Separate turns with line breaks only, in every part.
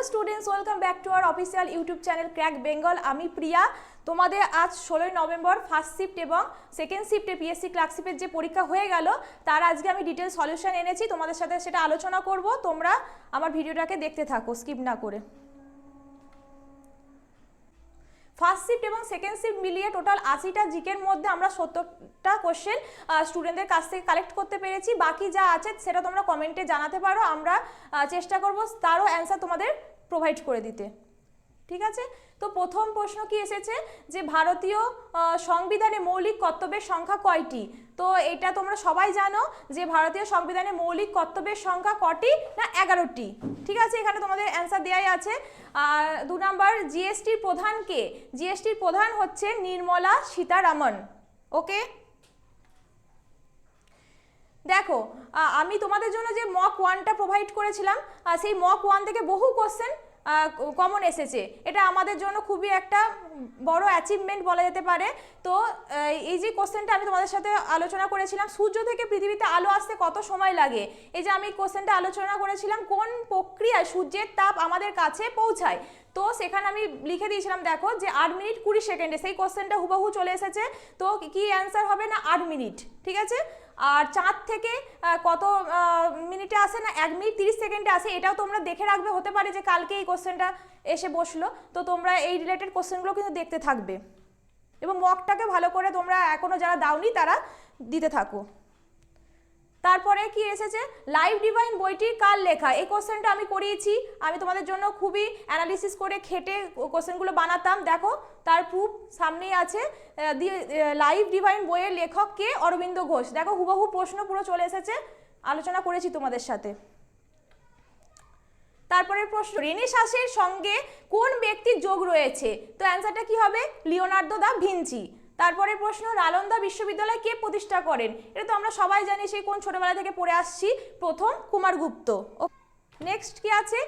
Students, welcome back to our official YouTube channel crack Bengal. আমি প্রিয়া। তোমাদের আজ 16ই নভেম্বর ফার্স্ট শিফট এবং সেকেন্ড শিফটে পিএসসি ক্লার্কশিপের যে পরীক্ষা হয়ে গেল তার আজকে আমি ডিটেল সলিউশন এনেছি, তোমাদের সাথে সেটা আলোচনা করব। তোমরা আমার ভিডিওটাকে দেখতে থাকো স্কিপ না করে। ফার্স্ট শিফট এবং সেকেন্ড শিফট মিলিয়ে টোটাল 80টা জিকের মধ্যে আমরা 70টা কোশ্চেন স্টুডেন্টদের কাছ থেকে কালেক্ট করতে পেরেছি। বাকি যা আছে সেটা তোমরা কমেন্টে জানাতে পারো, আমরা চেষ্টা করব তারও অ্যান্সার তোমাদের প্রোভাইড করে দিতে। ঠিক আছে, তো প্রথম প্রশ্ন কি এসেছে যে ভারতীয় সংবিধানে মৌলিক কর্তব্যের সংখ্যা কয়টি? তো এটা তোমরা সবাই জানো যে ভারতীয় সংবিধানে মৌলিক কর্তব্যের সংখ্যা কটি না 11টি। ঠিক আছে, এখানে তোমাদের অ্যান্সার দেওয়াই আছে। 2 নাম্বার, জিএসটির প্রধান কে? জিএসটির প্রধান হচ্ছে নির্মলা সীতারামন। ওকে, দেখো আমি তোমাদের জন্য যে মক 1টা প্রোভাইড করেছিলাম সেই মক 1 থেকে বহু কোশ্চেন কমন এসেছে। এটা আমাদের জন্য খুবই একটা বড় অ্যাচিভমেন্ট বলা যেতে পারে। তো এই যে কোশ্চেনটা আমি তোমাদের সাথে আলোচনা করেছিলাম, সূর্য থেকে পৃথিবীতে আলো আসতে কত সময় লাগে, এই যে আমি কোশ্চেনটা আলোচনা করেছিলাম কোন প্রক্রিয়ায় সূর্যের তাপ আমাদের কাছে পৌঁছায়, তো সেখানে আমি লিখে দিয়েছিলাম দেখো যে 8 মিনিট 20 সেকেন্ডে। সেই কোশ্চেনটা হুবহু চলে এসেছে। তো কি অ্যান্সার হবে না 8 মিনিট। ঠিক আছে, আর চাঁদ থেকে কত মিনিটে আসে না 1 মিনিট 30 সেকেন্ডে আসে। এটাও তোমরা দেখে রাখবে, হতে পারে যে কালকে এই কোশ্চেনটা এসে বসলো, তো তোমরা এই রিলেটেড কোশ্চেনগুলো কিন্তু দেখতে থাকবে এবং মকটাকে ভালো করে তোমরা এখনো যারা দাওনি তারা দিতে থাকো। তারপরে কি এসেছে, লাইফ ডিভাইন বইটির কার লেখা? এই কোশ্চেনটা আমি করিয়েছি, আমি তোমাদের জন্য খুবই অ্যানালিসিস করে খেটে কোশ্চেনগুলো বানাতাম। দেখো তার প্রুফ সামনেই আছে। লাইফ ডিভাইন বইয়ের লেখক কে? অরবিন্দ ঘোষ। দেখো হুবহু প্রশ্ন পুরো চলে এসেছে, আলোচনা করেছি তোমাদের সাথে। তারপরে প্রশ্ন, রেনেসাঁসের সঙ্গে কোন ব্যক্তির যোগ রয়েছে? তো অ্যান্সারটা কি হবে? Leonardo da Vinci. তারপরে প্রশ্ন, নালন্দা বিশ্ববিদ্যালয় কে প্রতিষ্ঠা করেন? এটা তো আমরা সবাই জানি, সেই কোন ছোটবেলা থেকে পড়ে আসছি, প্রথম কুমারগুপ্ত। নেক্সট কি আছে,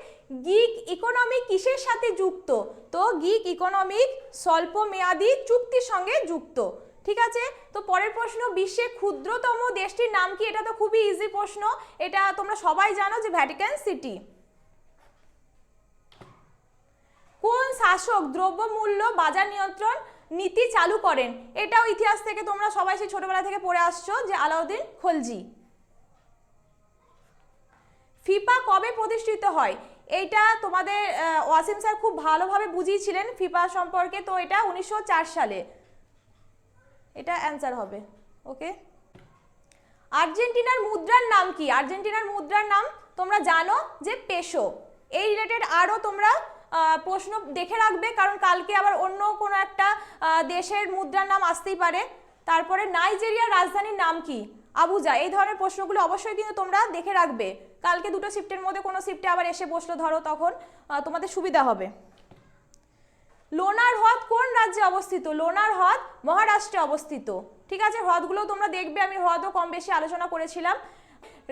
গিগ ইকোনমি কিসের সাথে যুক্ত? তো গিগ ইকোনমিক স্বল্প মেয়াদী চুক্তির সঙ্গে যুক্ত। ঠিক আছে, তো পরের প্রশ্ন, বিশ্বের ক্ষুদ্রতম দেশটির নাম কি? এটা তো খুবই ইজি প্রশ্ন, এটা তোমরা সবাই জানো যে ভ্যাটিকান সিটি। কোন শাসক দ্রব্যমূল্য বাজার নিয়ন্ত্রণ নীতি চালু করেন? এটাও ইতিহাস থেকে তোমরা সবাই সেই ছোটবেলা থেকে পড়ে আসছো যে আলাউদ্দিন খলজি। ফিফা কবে প্রতিষ্ঠিত হয়? এইটা তোমাদের ওয়াসিম স্যার খুব ভালোভাবে বুঝিয়েছিলেন ফিফা সম্পর্কে, তো এটা 1904 সালে, এটা অ্যান্সার হবে। ওকে, আর্জেন্টিনার মুদ্রার নাম কি? আর্জেন্টিনার মুদ্রার নাম তোমরা জানো যে পেসো। এই রিলেটেড আরও তোমরা প্রশ্ন দেখে রাখবে, কারণ কালকে আবার অন্য কোনো একটা দেশের মুদ্রার নাম আসতেই পারে। তারপরে নাইজেরিয়ার রাজধানীর নাম কি? আবুজা। এই ধরনের প্রশ্নগুলো অবশ্যই কিন্তু তোমরা দেখে রাখবে, কালকে দুটো শিফটের মধ্যে কোনো শিফটে আবার এসে বসলো ধরো, তখন তোমাদের সুবিধা হবে। লোনার হ্রদ কোন রাজ্যে অবস্থিত? লোনার হ্রদ মহারাষ্ট্রে অবস্থিত। ঠিক আছে, হ্রদগুলো তোমরা দেখবে, আমি হ্রদও কম বেশি আলোচনা করেছিলাম।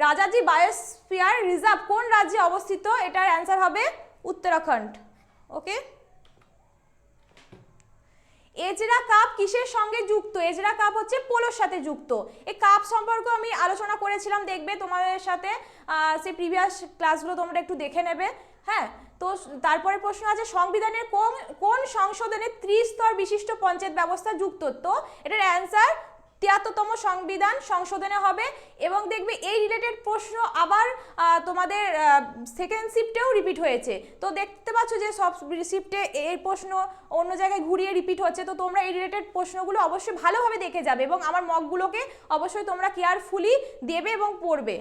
রাজাজি বায়োস্ফিয়ার রিজার্ভ কোন রাজ্যে অবস্থিত? এটার অ্যান্সার হবে উত্তরাখণ্ড। ওকে, এজরা কাপ কিসের সঙ্গে যুক্ত? এজরা কাপ হচ্ছে পোলোর সাথে যুক্ত। এই কাপ সম্পর্কে আমি আলোচনা করেছিলাম, দেখবে তোমাদের সাথে সেই প্রিভিয়াস ক্লাসগুলো তোমরা একটু দেখে নেবে। হ্যাঁ, তো তারপরে প্রশ্ন আছে, সংবিধানের কোন সংশোধনে 30 স্তর বিশিষ্ট পঞ্চায়েত ব্যবস্থা যুক্ত? তো এটার অ্যান্সার 73তম সংবিধান সংশোধনে হবে। এবং দেখবে এই রিলেটেড প্রশ্ন আবার তোমাদের সেকেন্ড শিফটেও রিপিট হয়েছে। তো দেখতে পাচ্ছ যে সব শিফটে এই প্রশ্ন অন্য জায়গায় ঘুরিয়ে রিপিট হচ্ছে, তো তোমরা এই রিলেটেড প্রশ্নগুলো অবশ্যই ভালোভাবে দেখে যাবে এবং আমার মকগুলোকে অবশ্যই তোমরা কেয়ারফুলি দেবে এবং পড়বে।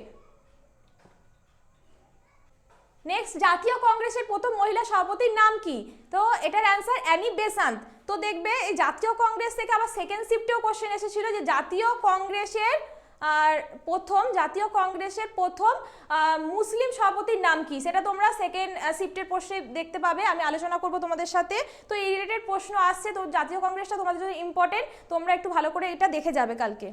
নেক্সট, জাতীয় কংগ্রেসের প্রথম মহিলা সভাপতির নাম কি? তো এটার অ্যান্সার অ্যানি বেসান্ত। তো দেখবে এই জাতীয় কংগ্রেস থেকে আবার সেকেন্ড শিফটেও কোশ্চেন এসেছিল যে জাতীয় কংগ্রেসের প্রথম মুসলিম সভাপতির নাম কি? সেটা তোমরা সেকেন্ড শিফটের প্রশ্নে দেখতে পাবে, আমি আলোচনা করব তোমাদের সাথে। তো এই রিলেটেড প্রশ্ন আসছে, তো জাতীয় কংগ্রেসটা তোমাদের জন্য ইম্পর্টেন্ট, তোমরা একটু ভালো করে এটা দেখে যাবে কালকে।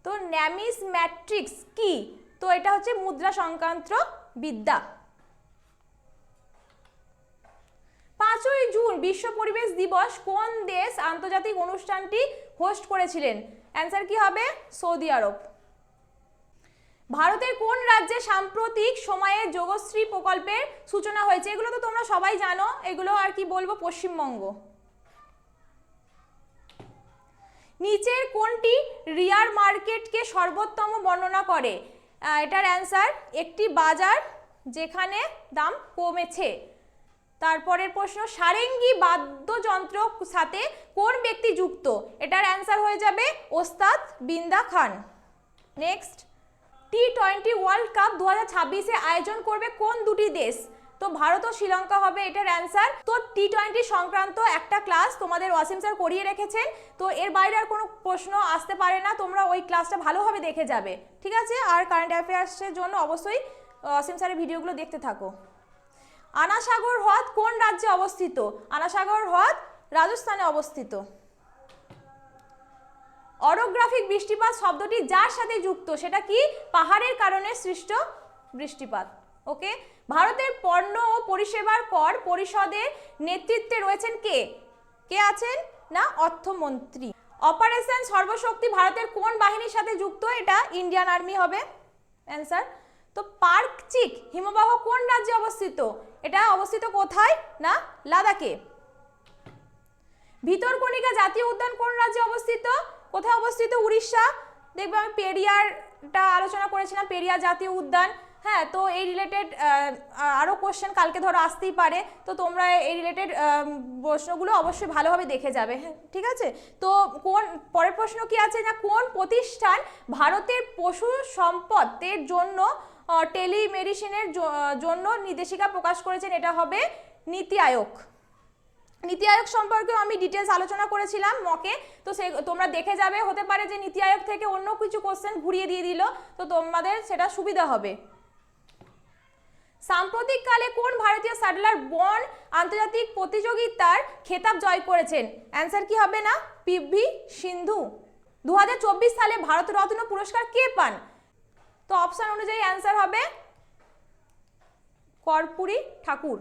তো ন্যামিসম্যাট্রিক্স কি? তো এটা হচ্ছে মুদ্রা সংক্রান্ত বিদ্যা। 5ই জুন বিশ্ব পরিবেশ দিবস কোন দেশ আন্তর্জাতিক অনুষ্ঠানটি হোস্ট করেছিলেন? অ্যান্সার কি হবে? সৌদি আরব। ভারতের কোন রাজ্যে সাম্প্রতিক সময়ে যোগশ্রী প্রকল্পের সূচনা হয়েছে? এগুলো তো তোমরা সবাই জানো, এগুলো আর কি বলবো, পশ্চিমবঙ্গ। নিচের কোনটি রিয়ার মার্কেটকে সর্বোত্তম বর্ণনা করে? এটার অ্যান্সার একটি বাজার যেখানে দাম কমেছে। তারপরের প্রশ্ন, সারেঙ্গি বাদ্যযন্ত্র সাথে কোন ব্যক্তি যুক্ত? এটার অ্যান্সার হয়ে যাবে ওস্তাদ বিন্দা খান। নেক্সট, টি-20 ওয়ার্ল্ড কাপ 2026-এ আয়োজন করবে কোন দুটি দেশ? তো ভারত ও শ্রীলঙ্কা হবে এটার অ্যান্সার। তো টি-20 সংক্রান্ত একটা ক্লাস তোমাদের ওয়াসিম স্যার করিয়ে রেখেছেন, তো এর বাইরে আর কোনো প্রশ্ন আসতে পারে না, তোমরা ওই ক্লাসটা ভালোভাবে দেখে যাবে, ঠিক আছে? আর কারেন্ট অ্যাফেয়ার্সের জন্য অবশ্যই ওয়াসিম স্যারের ভিডিওগুলো দেখতে থাকো। আনা সাগর হ্রদ কোন রাজ্যে অবস্থিত? আনা সাগর হ্রদ রাজস্থানে অবস্থিত। অরোগ্রাফিক বৃষ্টিপাত শব্দটি যার সাথে যুক্ত সেটা কি? পাহাড়ের কারণে সৃষ্ট বৃষ্টিপাত। ওকে, ভারতের পণ্য ও পরিষেবার কর পরিষদের নেতৃত্বে রয়েছেন কে? কে আছেন না? অর্থমন্ত্রী। অপারেশন সর্বশক্তি ভারতের কোন বাহিনীর সাথে যুক্ত? এটা ইন্ডিয়ান আর্মি হবে অ্যান্সার। তো পার্ক চিক হিমবাহ কোন রাজ্যে অবস্থিত? এটা অবস্থিত কোথায় না? লাদাখে। ভিতরকণিকা জাতীয় উদ্যান কোন রাজ্যে অবস্থিত? কোথায় অবস্থিত? উড়িষ্যা। দেখবে আমি পেরিয়ারটা আলোচনা করেছিলাম, পেরিয়ার জাতীয় উদ্যান। হ্যাঁ, তো এই রিলেটেড আরও কোশ্চেন কালকে ধরো আসতেই পারে, তো তোমরা এই রিলেটেড প্রশ্নগুলো অবশ্যই ভালোভাবে দেখে যাবে, হ্যাঁ ঠিক আছে? তো কোন পরের প্রশ্ন কি আছে না, কোন প্রতিষ্ঠান ভারতের পশু সম্পদের জন্য টেলিমেডিসিনের জন্য নির্দেশিকা প্রকাশ করেছেন? এটা হবে নীতি আয়োগ। নীতি আয়োগ সম্পর্কেও আমি ডিটেলস আলোচনা করেছিলাম মকে, তো সে তোমরা দেখে যাবে। হতে পারে যে নীতি আয়োগ থেকে অন্য কিছু কোশ্চেন ঘুরিয়ে দিয়ে দিল, তো তোমাদের সেটা সুবিধা হবে। সাম্প্রতিককালে কোন ভারতীয় স্যাটেলার বন আন্তর্জাতিক প্রতিযোগিতার খেতাব জয় করেছেন? অ্যান্সার কি হবে না? পিভি সিন্ধু। 2024 সালে ভারতরত্ন পুরস্কার কে পান? তো অপশন অনুযায়ী অ্যান্সার হবে কর্পূরী ঠাকুর।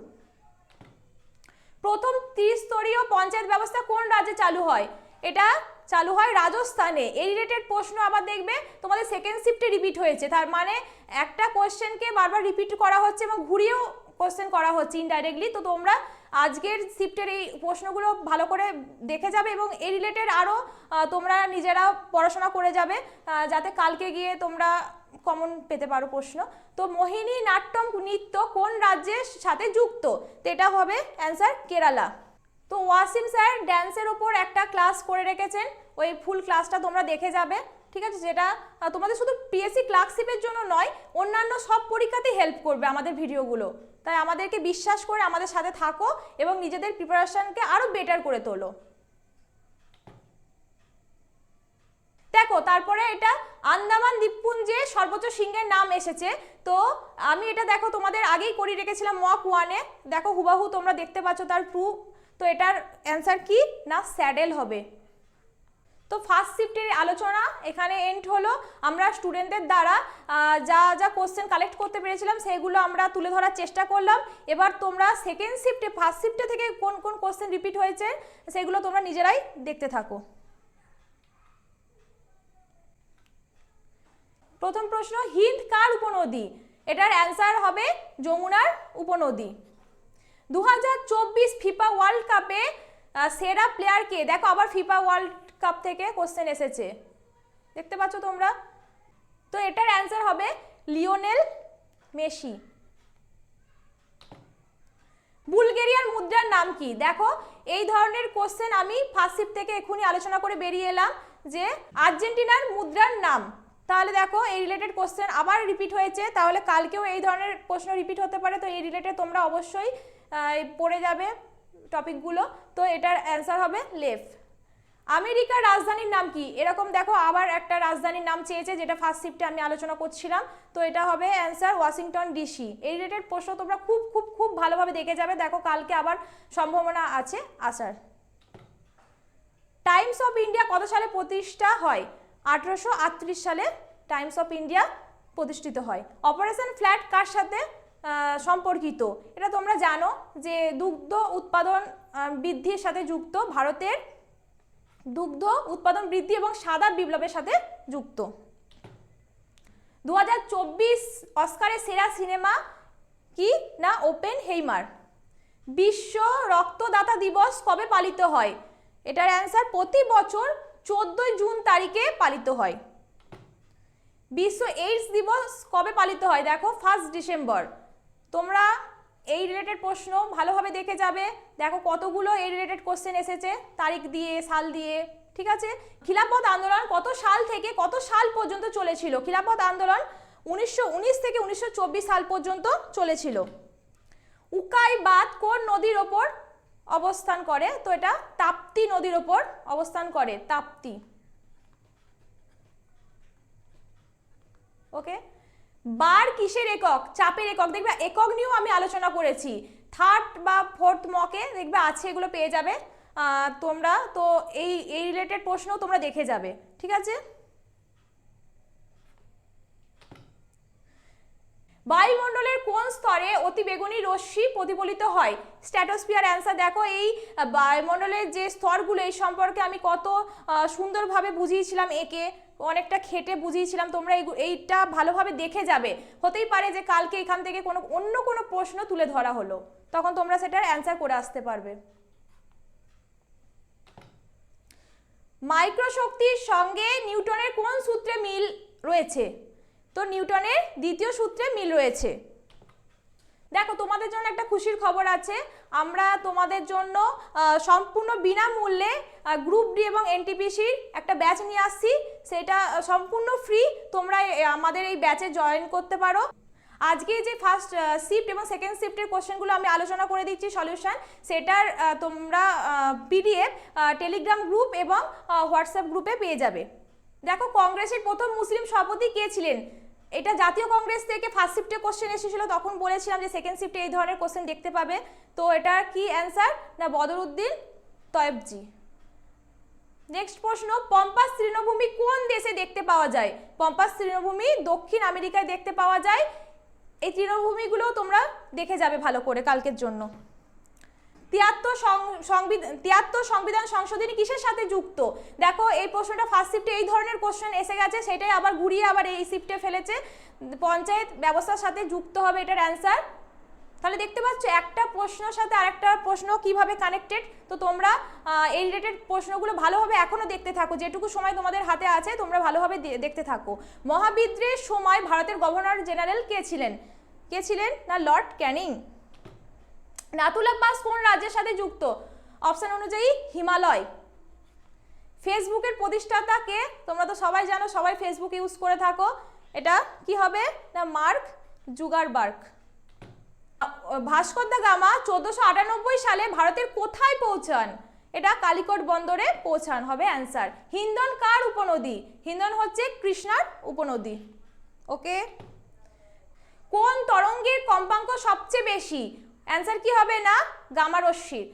প্রথম ত্রিস্তরীয় পঞ্চায়েত ব্যবস্থা কোন রাজ্যে চালু হয়? এটা চালু হয় রাজস্থানে। এই রিলেটেড প্রশ্ন আবার দেখবে তোমাদের সেকেন্ড শিফটে রিপিট হয়েছে, তার মানে একটা কোশ্চেনকে বারবার রিপিট করা হচ্ছে এবং ঘুরিয়েও কোশ্চেন করা হচ্ছে ইনডাইরেক্টলি। তো তোমরা আজকের শিফটের এই প্রশ্নগুলো ভালো করে দেখে যাবে এবং এই রিলেটেড আরও তোমরা নিজেরা পড়াশোনা করে যাবে, যাতে কালকে গিয়ে তোমরা কমন পেতে পারো প্রশ্ন। তো মোহিনী নাট্যম নৃত্য কোন রাজ্যের সাথে যুক্ত? তো এটা হবে অ্যান্সার কেরালা। তো ওয়াসিম স্যার ড্যান্সের ওপর একটা ক্লাস করে রেখেছেন, ওই ফুল ক্লাসটা তোমরা দেখে যাবে, ঠিক আছে? যেটা তোমাদের শুধু পিএসসি ক্লার্কশিপের জন্য নয়, অন্যান্য সব পরীক্ষাতেই হেল্প করবে আমাদের ভিডিওগুলো। তাই আমাদেরকে বিশ্বাস করে আমাদের সাথে থাকো এবং নিজেদের প্রিপারেশনকে আরও বেটার করে তোলো। দেখো তারপরে এটা আন্দামান দ্বীপপুঞ্জে সর্বোচ্চ সিংহের নাম এসেছে। তো আমি এটা দেখো তোমাদের আগেই করে রেখেছিলাম মক 1-এ, দেখো হুবাহু তোমরা দেখতে পাচ্ছ তার প্রুফ। তো এটার অ্যান্সার কি না? স্যাডেল হবে। তো ফার্স্ট শিফটের আলোচনা এখানে এন্ড হলো। আমরা স্টুডেন্টদের দ্বারা যা যা কোশ্চেন কালেক্ট করতে পেরেছিলাম সেগুলো আমরা তুলে ধরার চেষ্টা করলাম। এবার তোমরা সেকেন্ড শিফটে ফার্স্ট শিফটে থেকে কোন কোন কোশ্চেন রিপিট হয়েছে সেগুলো তোমরা নিজেরাই দেখতে থাকো। প্রথম প্রশ্ন, হিন্দ কার উপনদী? এটার অ্যান্সার হবে যমুনার উপনদী। 2024 ফিফা ওয়ার্ল্ড কাপে সেরা প্লেয়ার কে? দেখো আবার ফিফা ওয়ার্ল্ড কাপ থেকে কোশ্চেন এসেছে, দেখতে পাচ্ছ তোমরা। তো এটার অ্যান্সার হবে লিওনেল মেসি। বুলগেরিয়ার মুদ্রার নাম কি? দেখো এই ধরনের কোশ্চেন আমি ফার্স্ট শিফট থেকে এখনই আলোচনা করে বেরিয়ে এলাম যে আর্জেন্টিনার মুদ্রার নাম। তাহলে দেখো এই রিলেটেড কোশ্চেন আবার রিপিট হয়েছে, তাহলে কালকেও এই ধরনের প্রশ্ন রিপিট হতে পারে। তো এই রিলেটেড তোমরা অবশ্যই পড়ে যাবে টপিকগুলো। তো এটার অ্যান্সার হবে লেফ। আমেরিকার রাজধানীর নাম কি? এরকম দেখো আবার একটা রাজধানীর নাম চেয়েছে, যেটা ফার্স্ট শিফটে আমি আলোচনা করছিলাম। তো এটা হবে অ্যান্সার ওয়াশিংটন ডিসি। এই রিলেটেড প্রশ্ন তোমরা খুব খুব খুব ভালোভাবে দেখে যাবে, দেখো কালকে আবার সম্ভাবনা আছে আসার। টাইমস অফ ইন্ডিয়া কত সালে প্রতিষ্ঠা হয়? 1838 সালে টাইমস অফ ইন্ডিয়া প্রতিষ্ঠিত হয়। অপারেশন ফ্ল্যাট কার সাথে সম্পর্কিত? এটা তোমরা জানো যে দুগ্ধ উৎপাদন বৃদ্ধির সাথে যুক্ত, ভারতের দুগ্ধ উৎপাদন বৃদ্ধি এবং সাদা বিপ্লবের সাথে যুক্ত। 2024 অস্কারের সেরা সিনেমা কি না ওপেনহেইমার। বিশ্ব রক্তদাতা দিবস কবে পালিত হয়? এটার অ্যান্সার প্রতি বছর 14 জুন তারিখে পালিত হয়। বিশ্ব এইডস দিবস কবে পালিত হয়? দেখো 1 ডিসেম্বর। তোমরা এই রিলেটেড প্রশ্ন ভালোভাবে দেখে যাবে। দেখো কতগুলো এই রিলেটেড কোশ্চেন এসেছে তারিখ দিয়ে, সাল দিয়ে, ঠিক আছে। খিলাফত আন্দোলন কত সাল থেকে কত সাল পর্যন্ত চলেছিল? খিলাফত আন্দোলন 1919 থেকে 1924 সাল পর্যন্ত চলেছিল। উকাই বাঁধ কোন নদীর ওপর অবস্থান করে? তো এটা তাপ্তি নদীর ওপর অবস্থান করে, তাপ্তি। ওকে, বার কিসের একক? চাপের একক। দেখবে একক নিয়েও আমি আলোচনা করেছি, 3rd বা 4th মকে দেখবে আছে, এগুলো পেয়ে যাবে তোমরা। তো এই রিলেটেড প্রশ্ন তোমরা দেখে যাবে, ঠিক আছে। বায়ুমণ্ডলের কোন স্তরে অতিবেগুনি রশ্মি প্রতিফলিত হয়? Stratosphere answer. দেখো এই বায়ুমণ্ডলের যে স্তরগুলো এই সম্পর্কে আমি কত সুন্দরভাবে বুঝিয়েছিলাম, একে অনেকটা খেটে বুঝিয়েছিলাম। তোমরা এইটা ভালোভাবে দেখে যাবে। হতেই পারে যে কালকে এখান থেকে অন্য কোনো প্রশ্ন তুলে ধরা হলো, তখন তোমরা সেটার অ্যান্সার করে আসতে পারবে। মাইক্রোশক্তির সঙ্গে নিউটনের কোন সূত্রে মিল রয়েছে? তো নিউটনের দ্বিতীয় সূত্রে মিল রয়েছে। দেখো তোমাদের জন্য একটা খুশির খবর আছে, আমরা তোমাদের জন্য সম্পূর্ণ বিনামূল্যে গ্রুপ ডি এবং এনটিপিসির একটা ব্যাচ নিয়ে আসছি। সেটা সম্পূর্ণ ফ্রি, তোমরা আমাদের এই ব্যাচে জয়েন করতে পারো। আজকে যে ফার্স্ট শিফট এবং সেকেন্ড শিফটের কোশ্চেনগুলো আমি আলোচনা করে দিচ্ছি সলিউশন, সেটার তোমরা পিডিএফ টেলিগ্রাম গ্রুপ এবং হোয়াটসঅ্যাপ গ্রুপে পেয়ে যাবে। দেখো কংগ্রেসের প্রথম মুসলিম সভাপতি কে ছিলেন? এটা জাতীয় কংগ্রেস থেকে ফার্স্ট শিফটে কোশ্চেন এসেছিল, তখন বলেছিলাম যে সেকেন্ড শিফটে এই ধরনের কোশ্চেন দেখতে পাবে। তো এটার কি অ্যান্সার না বদরুদ্দিন তয়েবজি। নেক্সট প্রশ্ন, পম্পাস তৃণভূমি কোন দেশে দেখতে পাওয়া যায়? পম্পাস তৃণভূমি দক্ষিণ আমেরিকায় দেখতে পাওয়া যায়। এই তৃণভূমিগুলো তোমরা দেখে যাবে ভালো করে কালকের জন্য। 73 সংবিধান সংশোধনী কিসের সাথে যুক্ত? দেখো এই প্রশ্নটা ফার্স্ট শিফটে এই ধরনের কোশ্চেন এসে গেছে, সেটাই আবার ঘুরিয়ে আবার এই শিফটে ফেলেছে। পঞ্চায়েত ব্যবস্থার সাথে যুক্ত হবে এটার অ্যান্সার। তাহলে দেখতে পাচ্ছ একটা প্রশ্নের সাথে আরেকটা প্রশ্ন কিভাবে কানেক্টেড। তো তোমরা এই রিলেটেড প্রশ্নগুলো ভালোভাবে এখনো দেখতে থাকো, যেটুকু সময় তোমাদের হাতে আছে তোমরা ভালোভাবে দেখতে থাকো। মহাবিদ্রোহের সময় ভারতের গভর্নর জেনারেল কে ছিলেন? কে ছিলেন না লর্ড ক্যানিং। নাথুলা পাস কোন রাজ্যের সাথে যুক্ত? অপশন অনুযায়ী হিমালয়। ফেসবুকের প্রতিষ্ঠাতা কে? তোমরা তো সবাই জানো, সবাই ফেসবুক ইউজ করে থাকো। এটা কি হবে না mark Zuckerberg. Vasco da Gama 1498 সালে ভারতের কোথায় পৌঁছান? এটা কালিকট বন্দরে পৌঁছান হবে অ্যান্সার। হিন্দন কার উপনদী? হিন্দন হচ্ছে কৃষ্ণার উপনদী। ওকে, কোন তরঙ্গের কম্পাঙ্ক সবচেয়ে বেশি? অ্যান্সার কি হবে না গামা রশ্মির।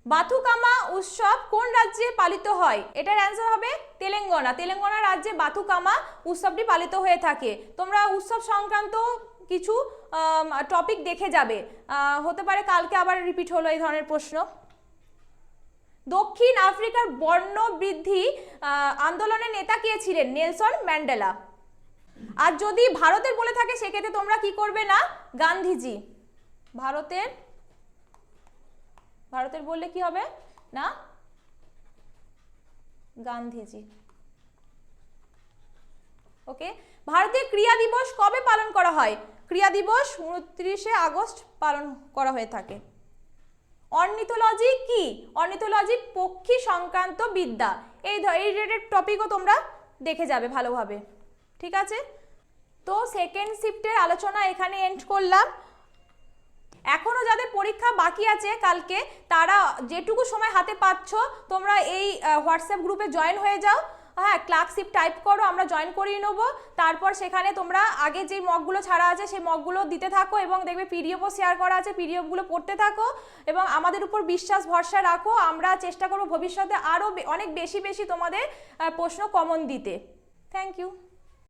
বাথুকামা উৎসব কোন রাজ্যে পালিত হয়? এটার অ্যান্সার হবে তেলেঙ্গানা। তেলেঙ্গানা রাজ্যে বাথুকামা উৎসবটি পালিত হয়ে থাকে। তোমরা উৎসব সংক্রান্ত কিছু টপিক দেখে যাবে, হতে পারে কালকে আবার রিপিট হলো এই ধরনের প্রশ্ন। দক্ষিণ আফ্রিকার বর্ণ বৃদ্ধি আন্দোলনের নেতা কে ছিলেন? Nelson Mandela. আর যদি ভারতের বলে থাকে সেক্ষেত্রে তোমরা কি করবে না গান্ধীজি। ভারতের বললে কি হবে না গান্ধীজি। ওকে, ভারতীয় ক্রিয়া দিবস কবে পালন করা হয়? ক্রিয়া দিবস 29শে আগস্ট পালন করা হয়ে থাকে। অর্নিথোলজি কি? অর্নিথোলজি পক্ষী সংক্রান্ত বিদ্যা। এই রিলেটেড টপিকও তোমরা দেখে যাবে ভালোভাবে, ঠিক আছে। তো সেকেন্ড শিফটের আলোচনা এখানে এন্ড করলাম। এখনো যাদের পরীক্ষা বাকি আছে কালকে, তারা যেটুকু সময় হাতে পাচ্ছ তোমরা এই হোয়াটসঅ্যাপ গ্রুপে জয়েন হয়ে যাও। হ্যাঁ, ক্লার্কশিপ টাইপ করো, আমরা জয়েন করিয়ে নেবো। তারপর সেখানে তোমরা আগে যে মকগুলো ছাড়া আছে সেই মকগুলো দিতে থাকো এবং দেখবে পিডিএফও শেয়ার করা আছে, পিডিএফগুলো পড়তে থাকো এবং আমাদের উপর বিশ্বাস ভরসা রাখো। আমরা চেষ্টা করবো ভবিষ্যতে আরও অনেক বেশি তোমাদের প্রশ্ন কমন দিতে। Thank you.